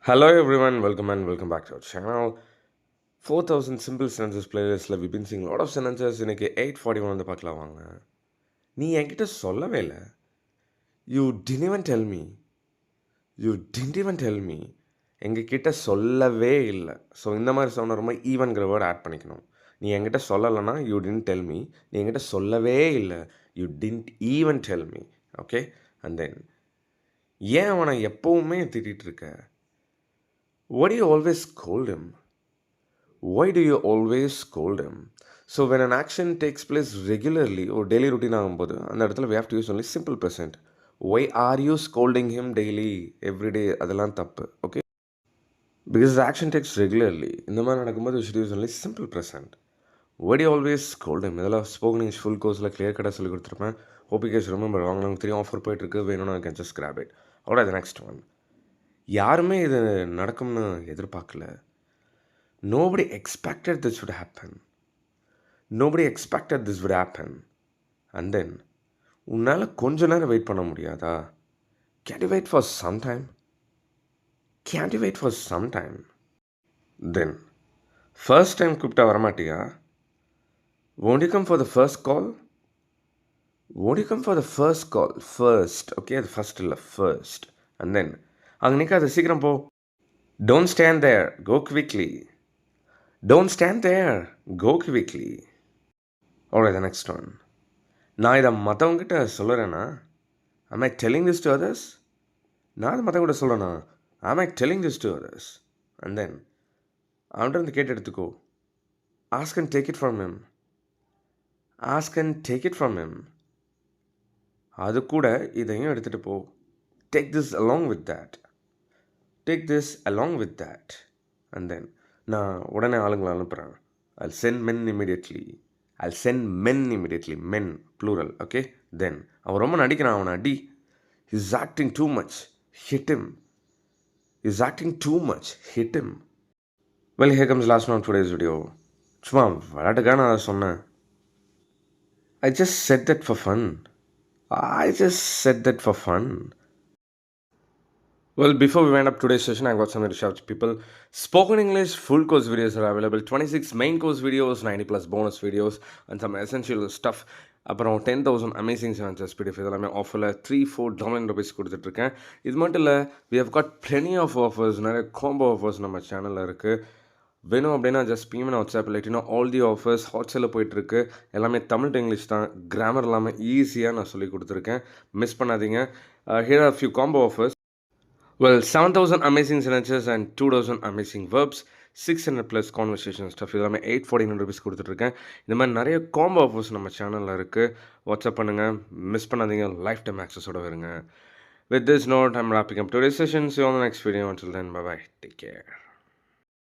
Hello everyone, welcome back to our channel. 4000 simple sentences playlistல we've been seeing a lot of sentences. இன்னைக்கு 841 வந்து பார்க்கலாம் வாங்க. நீ என்கிட்ட சொல்லவே இல்லை. You didn't even tell me. You didn't even tell me. எங்ககிட்ட சொல்லவே இல்லை. ஸோ இந்த மாதிரி சவுண்ட் ரொம்ப ஈவன்கிற வேர்டு ஆட் பண்ணிக்கணும். நீ என்கிட்ட சொல்லலைன்னா you didn't tell me. நீ என்கிட்ட சொல்லவே இல்லை. You didn't even tell me. Okay, and then ஏன் அவனை எப்போவுமே திட்டிகிட்டு இருக்க? Why do you always scold him? Why do you always scold him? So when an action takes place regularly or daily routine ஆகும்போது அந்த இடத்துல we have to use only simple present. Why are you scolding him daily, every day? அதெல்லாம் தப்பு. Okay, because the action takes regularly. இந்த மாதிரி நடக்கும்போது we should use only simple present. Why do you always scold him? இதெல்லாம் spoken English full கோர்ஸில் clear கட்டாக சொல்லி கொடுத்துருப்பேன். hope you guys remember. வாங்க 3 ஆஃபர் போயிட்டுருக்கு, வேணும்னா I can just grab it. Alright, the next one. யாருமே இது நடக்கும்னு எதிர்பார்க்கல. Nobody expected this would happen. Nobody expected this would happen. And then, உன்னால் கொஞ்ச நேரம் வெயிட் பண்ண முடியாதா? Can't you wait for some time? Can't you wait for some time? Then, first time கூப்பிட்டா வரமாட்டியா? Won't you come for the first call? Won't you come for the first call? First, okay, the first இல்லை, first. And then, அங்கே நிற்காத, சீக்கிரம் போ. Don't stand there, go quickly. Don't stand there, go quickly. Alright, the next one. நான் இதை மற்றவங்கிட்ட சொல்லுறேன்னா, am I telling this to others? நான் இதை மற்றவங்கிட்ட சொல்கிறேன்னா, am I telling this to others? And then, அவன்கிட்ட இருந்து கேட்டு எடுத்துக்கோ. Ask and take it from him. Ask and take it from him. அது கூட இதையும் எடுத்துகிட்டு போ. Take this along with that. Take this along with that. And then, நான் உடனே ஆளுங்களை அனுப்புகிறேன். I'll send men immediately. I'll send men immediately. Men, plural, okay? Then, அவன் ரொம்ப நடிக்கிறான், அவனை அடி. He's acting too much. Hit him. He's acting too much. Hit him. Well, here comes last one of today's video. சும்மா விளையாட்டுக்காக நான் அதை சொன்னேன். I just said that for fun. I just said that for fun. Well, before we wind up today's session, I've got something to shout to people. Spoken English full course videos are available. 26 main course videos, 90 plus bonus videos, and some essential stuff. அப்புறம் 10,000 amazing செவன்சஸ் PDF இதெல்லாமே ஆஃபரில் 3-4 dollar rupees கொடுத்துட்ருக்கேன். இது மட்டும் இல்லை, we have got plenty of offers. நிறைய combo offers நம்ம சேனலில் இருக்குது. வேணும் அப்படின்னா ஜஸ்ட் பிஎம்என் வாட்ஸ்அப் இல்லாட்டினா ஆல் தி ஆஃபர்ஸ் ஹாட்ஸில் போயிட்டுருக்கு. எல்லாமே தமிழ் டு இங்கிலீஷ் தான். கிராமர் இல்லாமல் ஈஸியாக நான் சொல்லி கொடுத்துருக்கேன். மிஸ் பண்ணாதீங்க. Here are few combo offers. Well, 7,000 amazing sentences and 2,000 amazing verbs, 600 plus conversation stuff. இதெல்லாமே 849 ருபீஸ் கொடுத்துட்ருக்கேன். இந்த மாதிரி நிறைய காம்போ ஆஃபர்ஸ் நம்ம சேனலில் இருக்குது. வாட்ஸ்அப் பண்ணுங்கள், மிஸ் பண்ணாதீங்க. லைஃப் டைம் ஆக்சஸோடு வருங்க. With this note, I'm wrapping up today's session. See you on the next video. Until then, bye-bye. Take care.